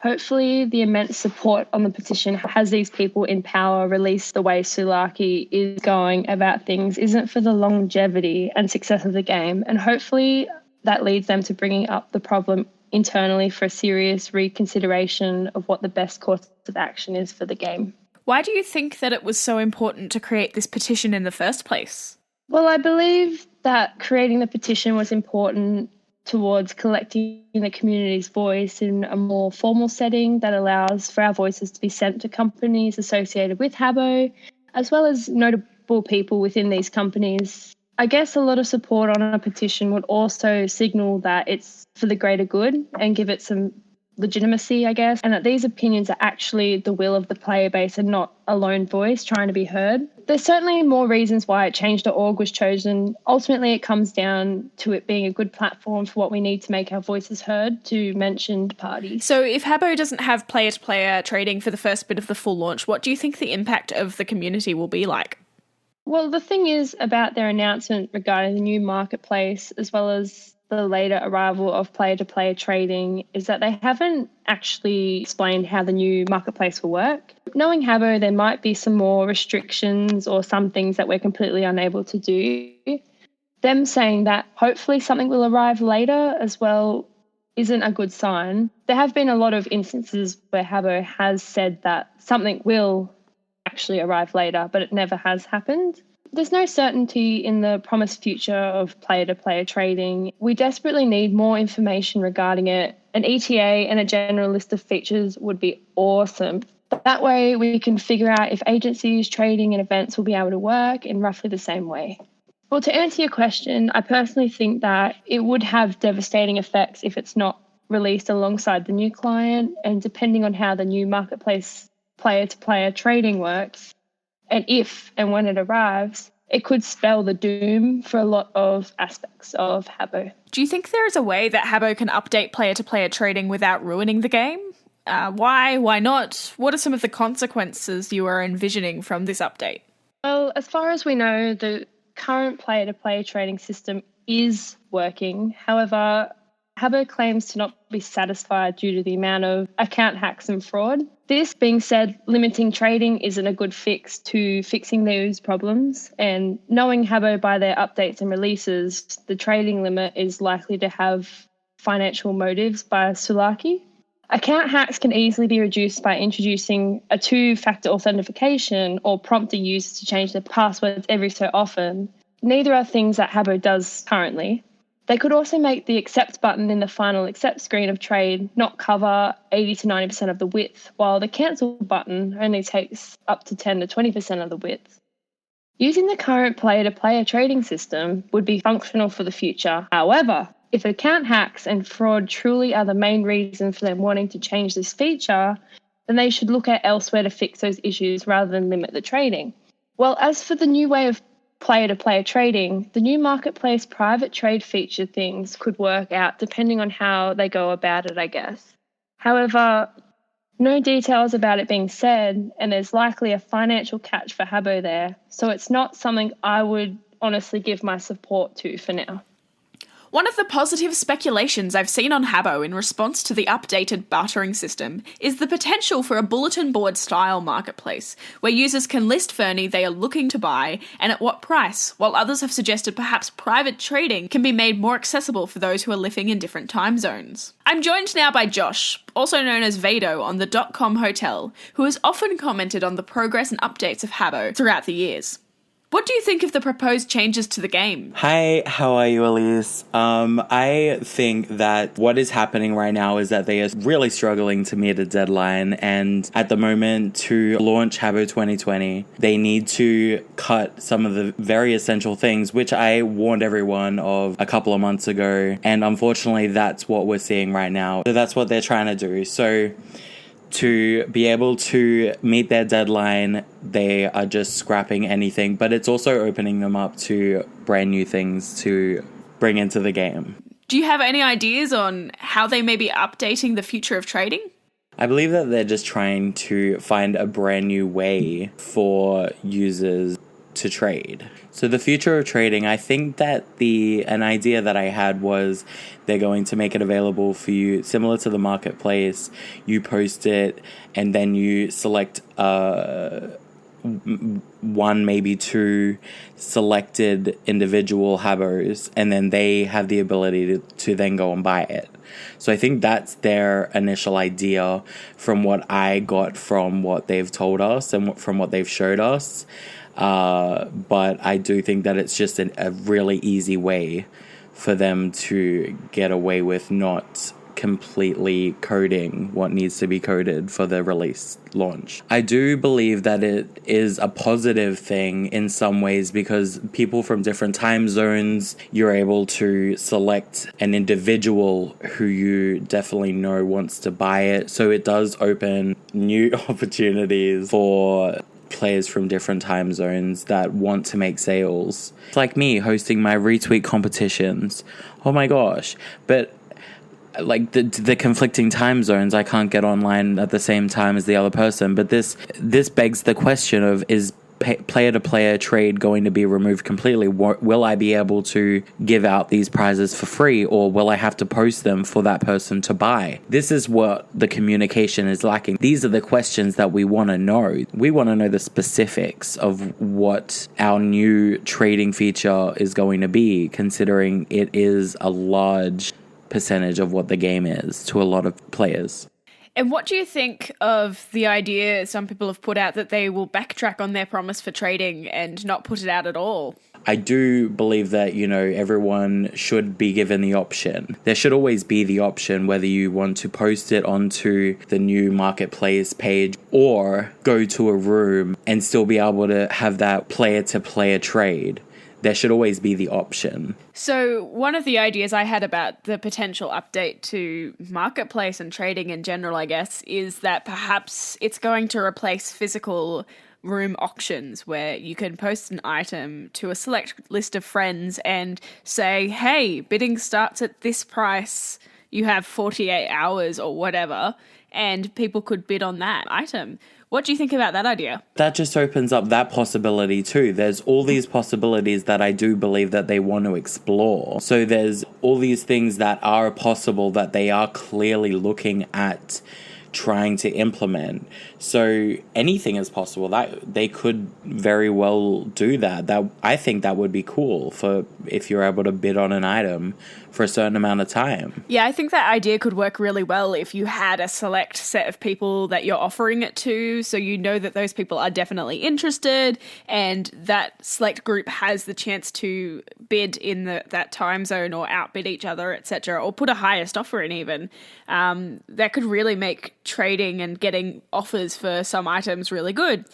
Hopefully, the immense support on the petition has these people in power release the way Sulaki is going about things isn't for the longevity and success of the game, and hopefully that leads them to bringing up the problem internally for a serious reconsideration of what the best course of action is for the game. Why do you think that it was so important to create this petition in the first place? Well, I believe that creating the petition was important towards collecting the community's voice in a more formal setting that allows for our voices to be sent to companies associated with Habbo, as well as notable people within these companies. I guess a lot of support on a petition would also signal that it's for the greater good and give it some legitimacy, I guess, and that these opinions are actually the will of the player base and not a lone voice trying to be heard. There's certainly more reasons why change.org was chosen. Ultimately, it comes down to it being a good platform for what we need to make our voices heard to mentioned parties. So if Habbo doesn't have player-to-player trading for the first bit of the full launch, what do you think the impact of the community will be like? Well, the thing is about their announcement regarding the new marketplace, as well as the later arrival of player-to-player trading, is that they haven't actually explained how the new marketplace will work. Knowing Habbo, there might be some more restrictions or some things that we're completely unable to do. Them saying that hopefully something will arrive later as well isn't a good sign. There have been a lot of instances where Habbo has said that something will actually arrive later, but it never has happened. There's no certainty in the promised future of player-to-player trading. We desperately need more information regarding it. An ETA and a general list of features would be awesome. That way we can figure out if agencies, trading and events will be able to work in roughly the same way. Well, to answer your question, I personally think that it would have devastating effects if it's not released alongside the new client, and depending on how the new marketplace player-to-player trading works, and if and when it arrives, it could spell the doom for a lot of aspects of Habbo. Do you think there is a way that Habbo can update player-to-player trading without ruining the game? Why? Why not? What are some of the consequences you are envisioning from this update? Well, as far as we know, the current player-to-player trading system is working. However, Habbo claims to not be satisfied due to the amount of account hacks and fraud. This being said, limiting trading isn't a good fix to fixing those problems, and knowing Habbo by their updates and releases, the trading limit is likely to have financial motives by Sulaki. Account hacks can easily be reduced by introducing a two-factor authentication or prompting users to change their passwords every so often. Neither are things that Habbo does currently. They could also make the accept button in the final accept screen of trade not cover 80 to 90% of the width, while the cancel button only takes up to 10 to 20% of the width. Using the current player-to-player trading system would be functional for the future. However, if account hacks and fraud truly are the main reason for them wanting to change this feature, then they should look at elsewhere to fix those issues rather than limit the trading. Well, as for the new way of player-to-player trading, the new marketplace private trade feature things could work out depending on how they go about it, I guess. However, no details about it being said, and there's likely a financial catch for Habbo there, so it's not something I would honestly give my support to for now. One of the positive speculations I've seen on Habbo in response to the updated bartering system is the potential for a bulletin board style marketplace, where users can list Fernie they are looking to buy and at what price, while others have suggested perhaps private trading can be made more accessible for those who are living in different time zones. I'm joined now by Josh, also known as Vado on the .com Hotel, who has often commented on the progress and updates of Habbo throughout the years. What do you think of the proposed changes to the game? Hi, how are you, Elise? I think that what is happening right now is that they are really struggling to meet a deadline, and at the moment to launch Habbo 2020, they need to cut some of the very essential things, which I warned everyone of a couple of months ago, and unfortunately that's what we're seeing right now. So that's what they're trying to do. So to be able to meet their deadline, they are just scrapping anything, but it's also opening them up to brand new things to bring into the game. Do you have any ideas on how they may be updating the future of trading? I believe that they're just trying to find a brand new way for users to trade. So the future of trading, I think that an idea that I had was they're going to make it available for you, similar to the marketplace. You post it and then you select one, maybe two selected individual Habbos, and then they have the ability to then go and buy it. So I think that's their initial idea from what I got from what they've told us and from what they've showed us. But I do think that it's just a really easy way for them to get away with not completely coding what needs to be coded for the release launch. I do believe that it is a positive thing in some ways because people from different time zones, you're able to select an individual who you definitely know wants to buy it. So it does open new opportunities for players from different time zones that want to make sales. It's like me hosting my retweet competitions. Oh my gosh. But like the conflicting time zones, I can't get online at the same time as the other person. But this begs the question of, is player-to-player trade going to be removed completely? Will I be able to give out these prizes for free, or will I have to post them for that person to buy? This is what the communication is lacking. These are the questions that we want to know. We want to know the specifics of what our new trading feature is going to be, considering it is a large percentage of what the game is to a lot of players. And what do you think of the idea some people have put out that they will backtrack on their promise for trading and not put it out at all? I do believe that, everyone should be given the option. There should always be the option whether you want to post it onto the new marketplace page or go to a room and still be able to have that player-to-player trade. There should always be the option. So one of the ideas I had about the potential update to marketplace and trading in general, I guess, is that perhaps it's going to replace physical room auctions where you can post an item to a select list of friends and say, hey, bidding starts at this price, you have 48 hours or whatever, and people could bid on that item. What do you think about that idea? That just opens up that possibility too. There's all these possibilities that I do believe that they want to explore. So there's all these things that are possible that they are clearly looking at trying to implement. So anything is possible. That they could very well do that. I think that would be cool for if you're able to bid on an item for a certain amount of time. Yeah, I think that idea could work really well if you had a select set of people that you're offering it to, so you know that those people are definitely interested and that select group has the chance to bid in that time zone or outbid each other, etc., or put a highest offer in even. That could really make trading and getting offers for some items really good.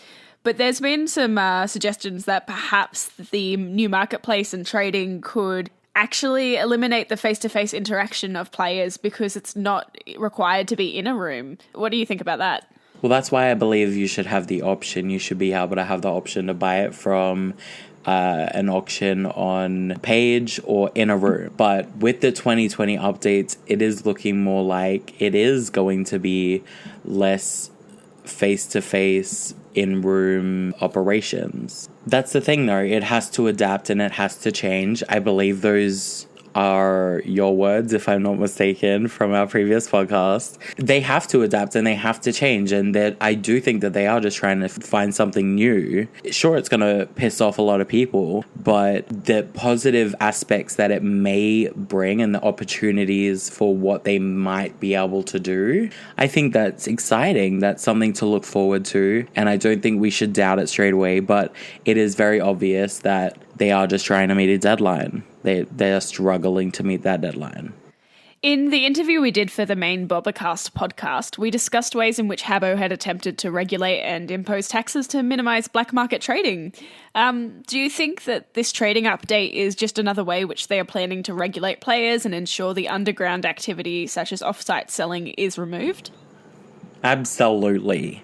But there's been some suggestions that perhaps the new marketplace and trading could actually eliminate the face-to-face interaction of players because it's not required to be in a room. What do you think about that? Well, that's why I believe you should have the option. You should be able to have the option to buy it from an auction on page or in a room. But with the 2020 updates, it is looking more like it is going to be less face-to-face in-room operations. That's the thing though, it has to adapt and it has to change. I believe those are your words, if I'm not mistaken, from our previous podcast. They have to adapt and they have to change, and that I do think that they are just trying to find something new. Sure, it's going to piss off a lot of people, but the positive aspects that it may bring and the opportunities for what they might be able to do, I think that's exciting. That's something to look forward to, and I don't think we should doubt it straight away, but it is very obvious that they are just trying to meet a deadline. They are struggling to meet that deadline. In the interview we did for the main BobbaCast podcast, we discussed ways in which Habbo had attempted to regulate and impose taxes to minimise black market trading. Do you think that this trading update is just another way which they are planning to regulate players and ensure the underground activity such as off-site selling is removed? Absolutely.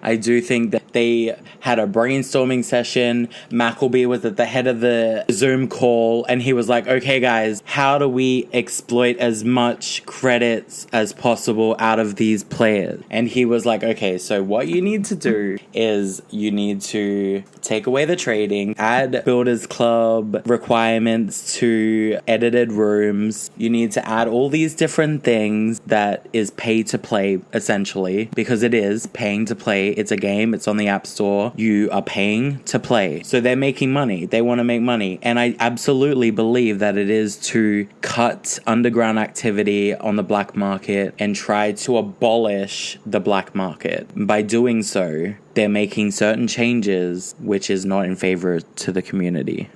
I do think that they had a brainstorming session. Mackleby was at the head of the Zoom call, and he was like, okay, guys, how do we exploit as much credits as possible out of these players? And he was like, okay, so what you need to do is you need to take away the trading, add Builders Club requirements to edited rooms. You need to add all these different things that is pay to play, essentially, because it is paying to play. It's a game. It's on the App Store. You are paying to play. So they're making money. They want to make money. And I absolutely believe that it is to cut underground activity on the black market and try to abolish the black market. By doing so, they're making certain changes which is not in favor to the community.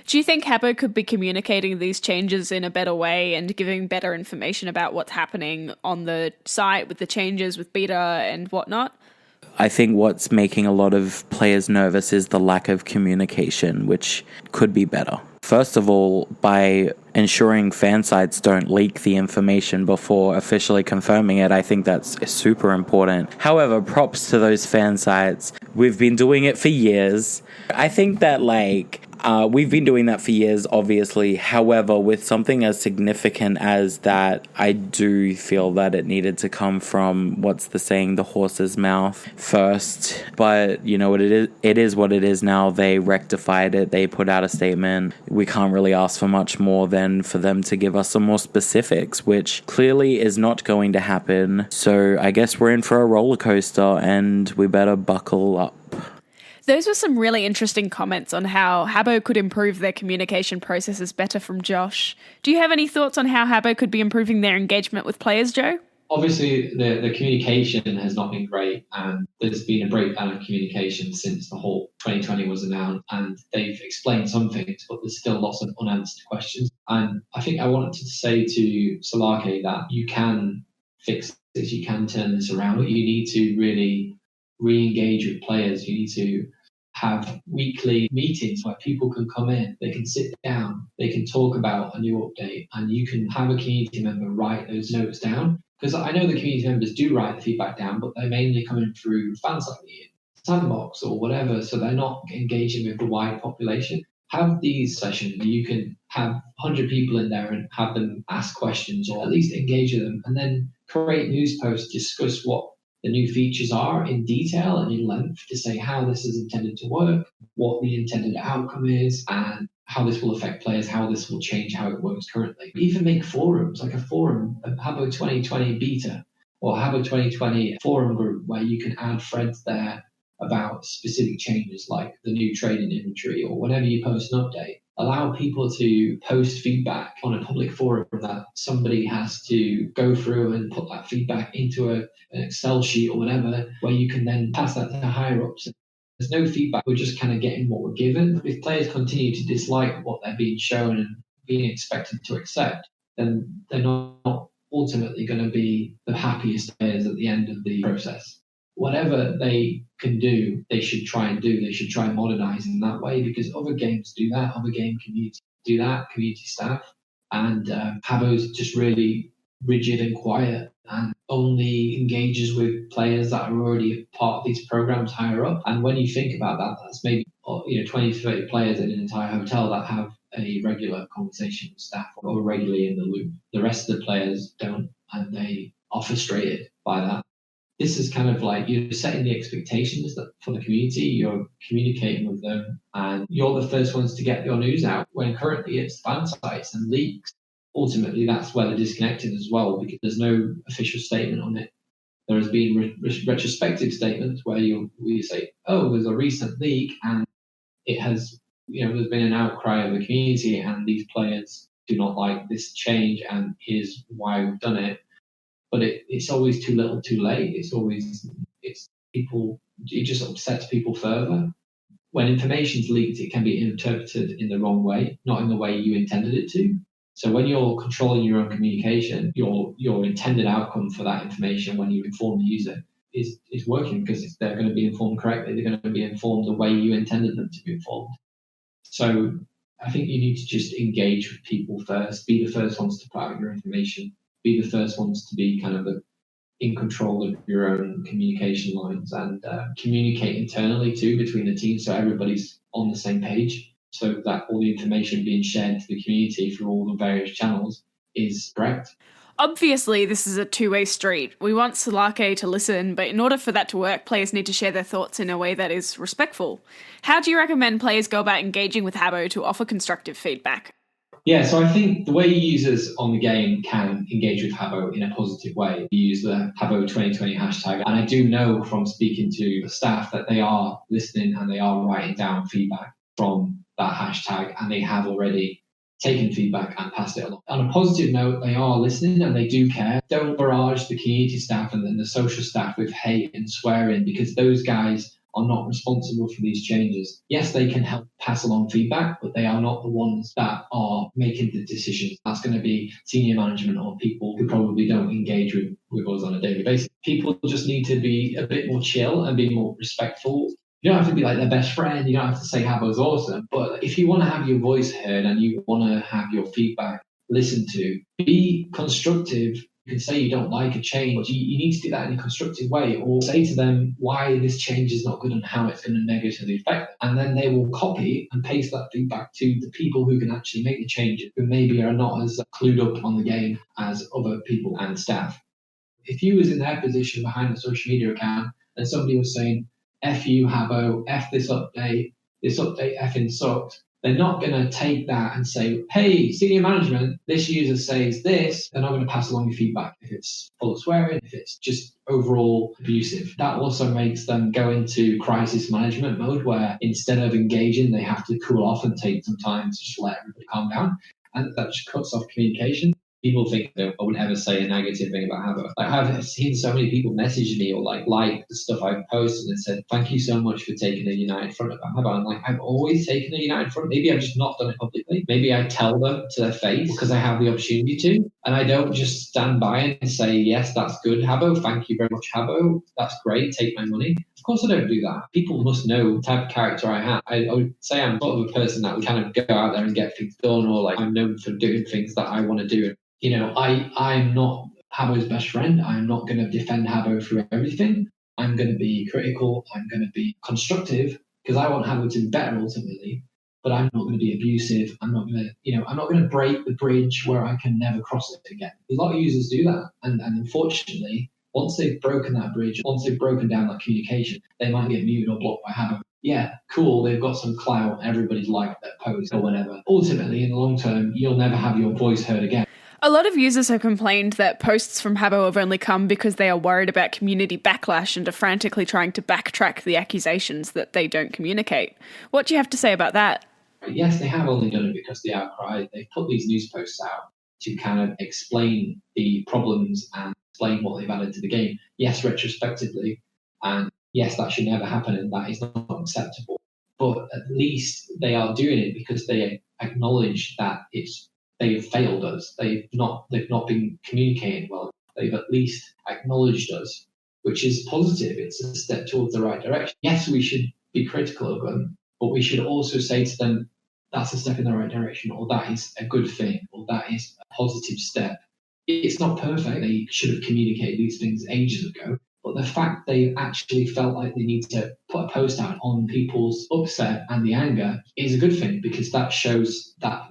Do you think Habbo could be communicating these changes in a better way and giving better information about what's happening on the site with the changes with beta and whatnot? I think what's making a lot of players nervous is the lack of communication, which could be better. First of all, by ensuring fansites don't leak the information before officially confirming it, I think that's super important. However, props to those fansites. We've been doing it for years. I think that, we've been doing that for years, obviously. However, with something as significant as that, I do feel that it needed to come from, what's the saying, the horse's mouth first. But, you know what it is what it is now. They rectified it. They put out a statement. We can't really ask for much more than for them to give us some more specifics, which clearly is not going to happen. So I guess we're in for a roller coaster, and we better buckle up. Those were some really interesting comments on how Habbo could improve their communication processes better from Josh. Do you have any thoughts on how Habbo could be improving their engagement with players, Joe? Obviously, the communication has not been great, and there's been a breakdown of communication since the whole 2020 was announced, and they've explained some things, but there's still lots of unanswered questions. And I think I wanted to say to Solake that you can fix this, you can turn this around, but you need to really re-engage with players. You need to have weekly meetings where people can come in, they can sit down, they can talk about a new update, and you can have a community member write those notes down. Because I know the community members do write the feedback down, but they're mainly coming through fansite, sandbox or whatever, so they're not engaging with the wider population. Have these sessions where you can have 100 people in there and have them ask questions or at least engage with them, and then create news posts, discuss what the new features are in detail and in length to say how this is intended to work, what the intended outcome is, and how this will affect players, how this will change how it works currently. Even make forums, like a forum, a Habbo 2020 beta or Habbo 2020 forum group where you can add threads there about specific changes like the new trading inventory or whenever you post an update. Allow people to post feedback on a public forum that somebody has to go through and put that feedback into an Excel sheet or whatever, where you can then pass that to higher ups. There's no feedback. We're just kind of getting what we're given. If players continue to dislike what they're being shown and being expected to accept, then they're not ultimately going to be the happiest players at the end of the process. Whatever they can do, they should try and do. They should try and modernize in that way, because other games do that. Other game communities do that, community staff. And Habbo's just really rigid and quiet and only engages with players that are already part of these programs higher up. And when you think about that, that's maybe 20 to 30 players in an entire hotel that have a regular conversation with staff or regularly in the loop. The rest of the players don't, and they are frustrated by that. This is kind of like you're setting the expectations that for the community, you're communicating with them, and you're the first ones to get your news out, when currently it's fansites and leaks. Ultimately, that's where they're disconnected as well, because there's no official statement on it. There has been retrospective statements where you say, oh, there's a recent leak, and it has, there's been an outcry of the community, and these players do not like this change, and here's why we've done it. But it's always too little, too late. It just upsets people further. When information's leaked, it can be interpreted in the wrong way, not in the way you intended it to. So when you're controlling your own communication, your intended outcome for that information when you inform the user is working, because they're going to be informed correctly. They're going to be informed the way you intended them to be informed. So I think you need to just engage with people first, be the first ones to put out your information, be the first ones to be kind of the in control of your own communication lines and communicate internally too between the teams so everybody's on the same page, so that all the information being shared to the community through all the various channels is correct. Obviously, this is a two-way street. We want Solake to listen, but in order for that to work, players need to share their thoughts in a way that is respectful. How do you recommend players go about engaging with Habbo to offer constructive feedback? Yeah, so I think the way users on the game can engage with Habbo in a positive way, you use the Habbo 2020 hashtag. And I do know from speaking to the staff that they are listening and they are writing down feedback from that hashtag, and they have already taken feedback and passed it along. On a positive note, they are listening and they do care. Don't barrage the community staff and then the social staff with hate and swearing, because those guys are not responsible for these changes. Yes, they can help pass along feedback, but they are not the ones that are making the decisions. That's going to be senior management or people who probably don't engage with us on a daily basis. People just need to be a bit more chill and be more respectful. You don't have to be like their best friend. You don't have to say Habbo's awesome. But if you want to have your voice heard and you want to have your feedback listened to, be constructive. You can say you don't like a change, but you need to do that in a constructive way, or say to them why this change is not good and how it's going to negatively affect them. And then they will copy and paste that feedback to the people who can actually make the changes, who maybe are not as clued up on the game as other people and staff. If you was in their position behind the social media account and somebody was saying, F you, Habbo, F this update effing sucked, they're not going to take that and say, hey, senior management, this user says this. They're not going to pass along your feedback if it's full of swearing, if it's just overall abusive. That also makes them go into crisis management mode, where instead of engaging, they have to cool off and take some time to just let everybody calm down. And that just cuts off communication. People think that I would ever say a negative thing about Habbo. Like, I've seen so many people message me or like the stuff I've posted and said, thank you so much for taking a united front about Habbo. I'm like, I've always taken a united front. Maybe I've just not done it publicly. Maybe I tell them to their face because I have the opportunity to. And I don't just stand by and say, yes, that's good, Habbo. Thank you very much, Habbo. That's great. Take my money. Of course I don't do that. People must know the type of character I have. I would say I'm sort of a person that would kind of go out there and get things done, or like I'm known for doing things that I want to do. You know, I'm not Habbo's best friend. I'm not going to defend Habbo through everything. I'm going to be critical. I'm going to be constructive because I want Habbo to be better ultimately. But I'm not going to be abusive. I'm not going to break the bridge where I can never cross it again. A lot of users do that, and unfortunately, once they've broken that bridge, once they've broken down that communication, they might get muted or blocked by Habbo. Yeah, cool, they've got some clout, everybody's liked that post or whatever. Ultimately, in the long term, you'll never have your voice heard again. A lot of users have complained that posts from Habbo have only come because they are worried about community backlash and are frantically trying to backtrack the accusations that they don't communicate. What do you have to say about that? Yes, they have only done it because of the outcry. They've put these news posts out to kind of explain the problems and explain what they've added to the game. Yes, retrospectively, and yes, that should never happen and that is not acceptable. But at least they are doing it because they acknowledge that they've failed us. They've not been communicating well. They've at least acknowledged us, which is positive. It's a step towards the right direction. Yes, we should be critical of them, but we should also say to them, that's a step in the right direction, or that is a good thing, or that is a positive step. It's not perfect. They should have communicated these things ages ago. But the fact they actually felt like they need to put a post out on people's upset and the anger is a good thing, because that shows that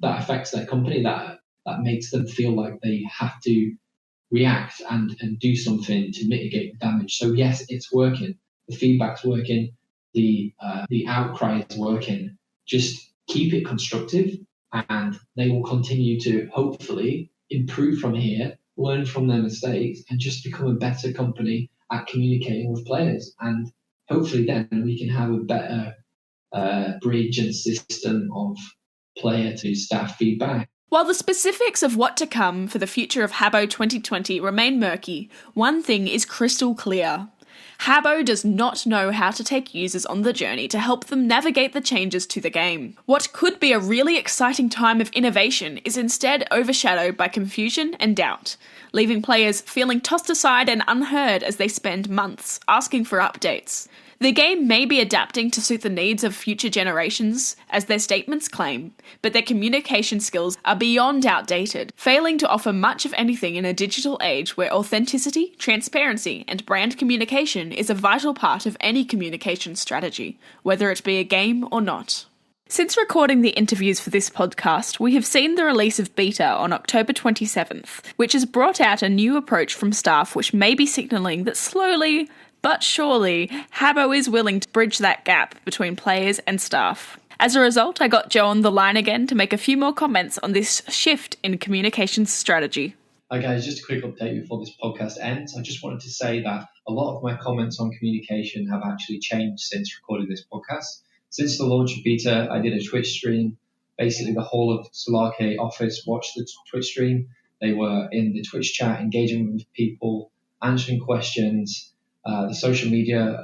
affects their company, that makes them feel like they have to react and do something to mitigate the damage. So yes, it's working. The feedback's working. The outcry is working. Just keep it constructive, and they will continue to hopefully improve from here, learn from their mistakes, and just become a better company at communicating with players. And hopefully then we can have a better bridge and system of player to staff feedback. While the specifics of what to come for the future of Habbo 2020 remain murky, one thing is crystal clear. Habbo does not know how to take users on the journey to help them navigate the changes to the game. What could be a really exciting time of innovation is instead overshadowed by confusion and doubt, leaving players feeling tossed aside and unheard as they spend months asking for updates. The game may be adapting to suit the needs of future generations, as their statements claim, but their communication skills are beyond outdated, failing to offer much of anything in a digital age where authenticity, transparency, and brand communication is a vital part of any communication strategy, whether it be a game or not. Since recording the interviews for this podcast, we have seen the release of beta on October 27th, which has brought out a new approach from staff which may be signalling that slowly, but surely, Habbo is willing to bridge that gap between players and staff. As a result, I got Joe on the line again to make a few more comments on this shift in communications strategy. Hi guys, just a quick update before this podcast ends. I just wanted to say that a lot of my comments on communication have actually changed since recording this podcast. Since the launch of beta, I did a Twitch stream. Basically, the whole of Solarke office watched the Twitch stream. They were in the Twitch chat, engaging with people, answering questions. The social media,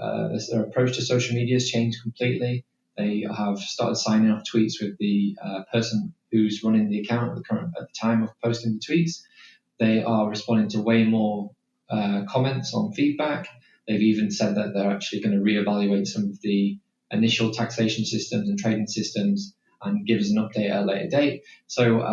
their approach to social media has changed completely. They have started signing off tweets with the person who's running the account at the time of posting the tweets. They are responding to way more comments on feedback. They've even said that they're actually going to reevaluate some of the initial taxation systems and trading systems and give us an update at a later date. So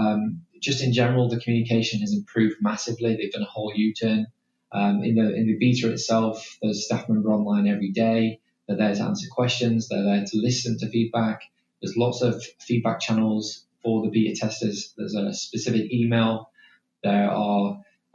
just in general, the communication has improved massively. They've done a whole U-turn. In the beta itself, there's a staff member online every day. They're there to answer questions. They're there to listen to feedback. There's lots of feedback channels for the beta testers. There's a specific email. There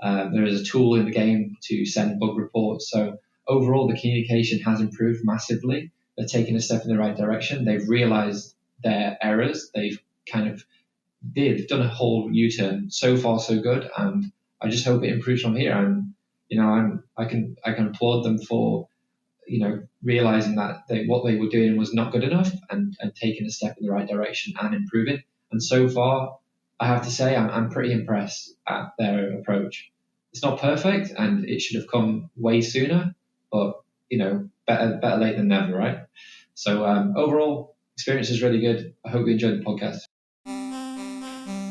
is a tool in the game to send bug reports. So overall, the communication has improved massively. They're taking a step in the right direction. They've realized their errors. They've done a whole U-turn. So far, so good. And I just hope it improves from here. And I can applaud them for realizing that what they were doing was not good enough and taking a step in the right direction and improving. And so far, I have to say I'm pretty impressed at their approach. It's not perfect, and it should have come way sooner, but better late than never, right? So overall, experience is really good. I hope you enjoyed the podcast.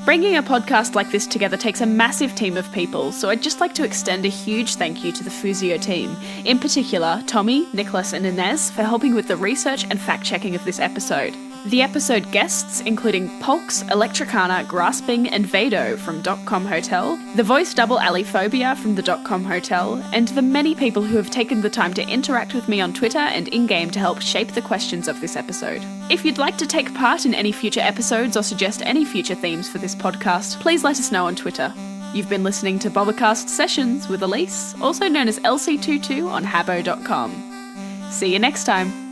Bringing a podcast like this together takes a massive team of people, so I'd just like to extend a huge thank you to the Fuusio team, in particular Tommy, Nicholas and Inez for helping with the research and fact-checking of this episode. The episode guests, including Pulx, Electricana, Grasping and Vado from .com Hotel, the voice double Aliphobia from the .com Hotel, and the many people who have taken the time to interact with me on Twitter and in-game to help shape the questions of this episode. If you'd like to take part in any future episodes or suggest any future themes for this podcast, please let us know on Twitter. You've been listening to BobbaCast Sessions with Elise, also known as LC22 on Habbo.com. See you next time.